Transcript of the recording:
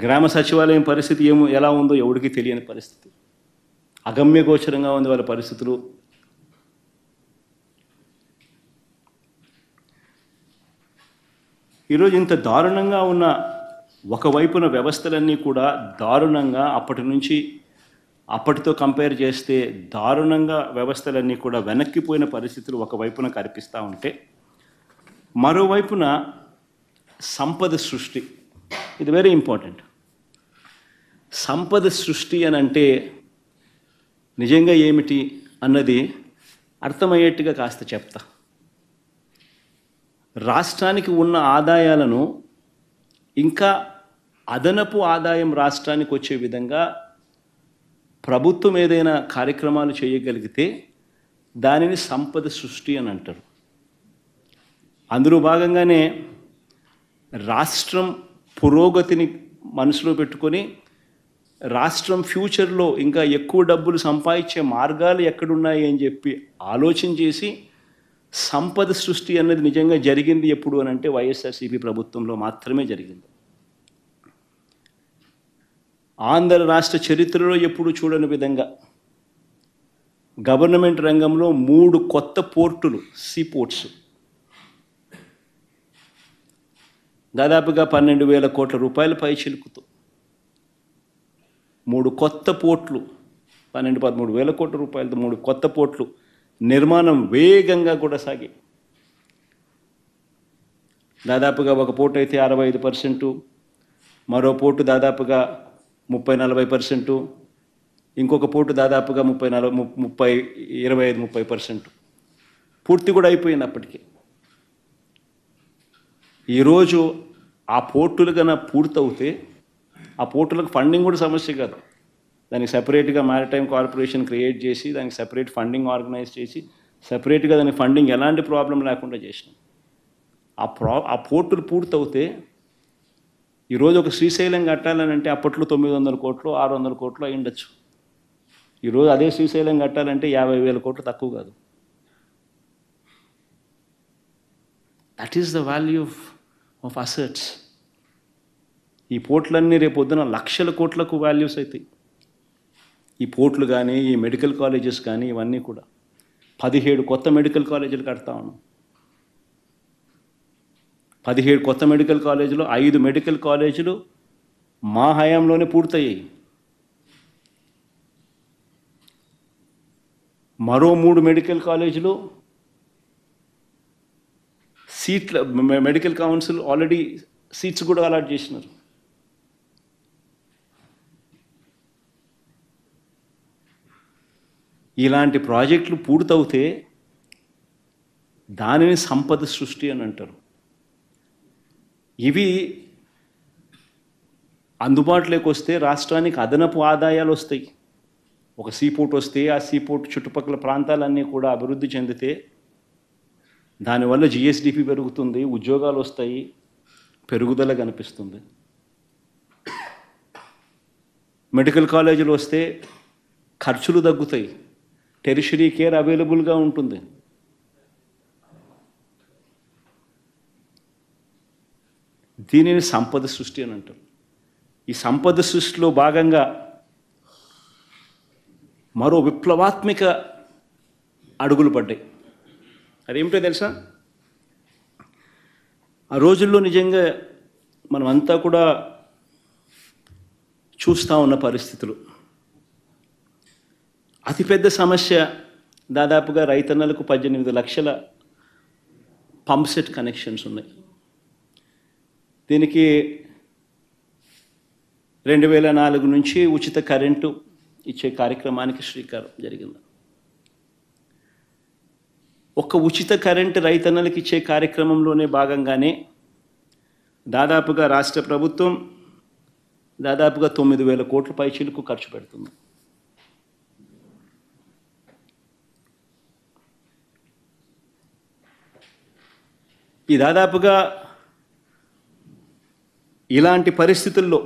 గ్రామ సచివాలయం పరిస్థితి ఎలా ఉందో ఎవరికి తెలియని పరిస్థితి. అగమ్యగోచరంగా ఉంది వాళ్ళ పరిస్థితులు. ఈరోజు ఇంత దారుణంగా ఉన్న ఒకవైపున వ్యవస్థలన్నీ కూడా దారుణంగా అప్పటితో కంపేర్ చేస్తే దారుణంగా వ్యవస్థలన్నీ కూడా వెనక్కిపోయిన పరిస్థితులు ఒకవైపున కనిపిస్తూ ఉంటే, మరోవైపున సంపద సృష్టి, ఇది వెరీ ఇంపార్టెంట్. సంపద సృష్టి అని అంటే నిజంగా ఏమిటి అన్నది అర్థమయ్యేట్టుగా కాస్త చెప్తా. రాష్ట్రానికి ఉన్న ఆదాయాలను ఇంకా అదనపు ఆదాయం రాష్ట్రానికి వచ్చే విధంగా ప్రభుత్వం ఏదైనా కార్యక్రమాలు చేయగలిగితే దానిని సంపద సృష్టి అని అంటారు. అందులో భాగంగానే రాష్ట్రం పురోగతిని మనసులో పెట్టుకొని రాష్ట్రం ఫ్యూచర్లో ఇంకా ఎక్కువ డబ్బులు సంపాదించే మార్గాలు ఎక్కడున్నాయి అని చెప్పి ఆలోచన చేసి సంపద సృష్టి అన్నది నిజంగా జరిగింది ఎప్పుడు అని అంటే వైఎస్ఆర్సీపీ ప్రభుత్వంలో మాత్రమే జరిగింది. ఆంధ్ర రాష్ట్ర చరిత్రలో ఎప్పుడు చూడని విధంగా గవర్నమెంట్ రంగంలో 3 కొత్త పోర్టులు, సీపోర్ట్స్, దాదాపుగా 12,000 కోట్ల రూపాయల పైచిలుకుతో 3 కొత్త పోర్ట్లు, 12-13 వేల కోట్ల రూపాయలతో 3 కొత్త పోర్ట్లు నిర్మాణం వేగంగా కూడా సాగి, దాదాపుగా ఒక పోర్టు అయితే 65%, మరో పోర్టు దాదాపుగా 30-40%, ఇంకొక పోర్టు దాదాపుగా 25-30% పూర్తి కూడా అయిపోయింది అప్పటికి. ఈరోజు ఆ పోర్టులు కన్నా పూర్తవుతే ఆ పోర్టులకు ఫండింగ్ కూడా సమస్య కాదు. దానికి సపరేట్గా మ్యారిటైమ్ కార్పొరేషన్ క్రియేట్ చేసి దానికి సపరేట్ ఫండింగ్ ఆర్గనైజ్ చేసి సపరేట్గా దానికి ఫండింగ్ ఎలాంటి ప్రాబ్లం లేకుండా చేసినాం. ఆ పోర్టులు పూర్తవుతే ఈరోజు ఒక శ్రీశైలం కట్టాలని అంటే అప్పట్లో 900 కోట్లు 600 కోట్లు అయి ఉండొచ్చు. ఈరోజు అదే శ్రీశైలం కట్టాలంటే 50,000 కోట్లు తక్కువ కాదు. That is the value of assets. ఈ పోర్ట్లన్నీ రేపొద్దున లక్షల కోట్లకు వాల్యూస్ అవుతాయి. ఈ పోర్ట్లు కానీ, ఈ మెడికల్ కాలేజెస్ కానీ, ఇవన్నీ కూడా 17 కొత్త మెడికల్ కాలేజీలు కడతా ఉన్నాం. 17 కొత్త మెడికల్ కాలేజీలు, 5 మెడికల్ కాలేజీలు మా హయాంలోనే పూర్తయ్యాయి. మరో 3 మెడికల్ కాలేజీలు మెడికల్ కౌన్సిల్ ఆల్రెడీ సీట్స్ కూడా అలాట్ చేసినారు. ఇలాంటి ప్రాజెక్టులు పూర్తవుతే దానిని సంపద సృష్టి అని అంటారు. ఇవి అందుబాటులోకి వస్తే రాష్ట్రానికి అదనపు ఆదాయాలు వస్తాయి. ఒక సీపోర్ట్ వస్తే ఆ సీపోర్ట్ చుట్టుపక్కల ప్రాంతాలన్నీ కూడా అభివృద్ధి చెందితే దానివల్ల జిఎస్డిపి పెరుగుతుంది, ఉద్యోగాలు వస్తాయి, పెరుగుదల కనిపిస్తుంది. మెడికల్ కాలేజీలు వస్తే ఖర్చులు తగ్గుతాయి, టెరిషరీ కేర్ అవైలబుల్గా ఉంటుంది. దీనిని సంపద సృష్టి అని అంటారు. ఈ సంపద సృష్టిలో భాగంగా మరో విప్లవాత్మక అడుగులు పడ్డాయి. అదేమిటో తెలుసా? ఆ రోజుల్లో నిజంగా మనమంతా కూడా చూస్తూ ఉన్న పరిస్థితులు. అతిపెద్ద సమస్య దాదాపుగా రైతన్నలకు 18 లక్షల పంప్ సెట్ కనెక్షన్స్ ఉన్నాయి. దీనికి 2004 నుంచి ఉచిత కరెంటు ఇచ్చే కార్యక్రమానికి శ్రీకారం జరిగింది. ఒక ఉచిత కరెంటు రైతన్నలకు ఇచ్చే కార్యక్రమంలోనే భాగంగానే దాదాపుగా రాష్ట్ర ప్రభుత్వం దాదాపుగా 9,000 కోట్ల పైచిలకు ఖర్చు పెడుతుంది. ఈ దాదాపుగా ఇలాంటి పరిస్థితుల్లో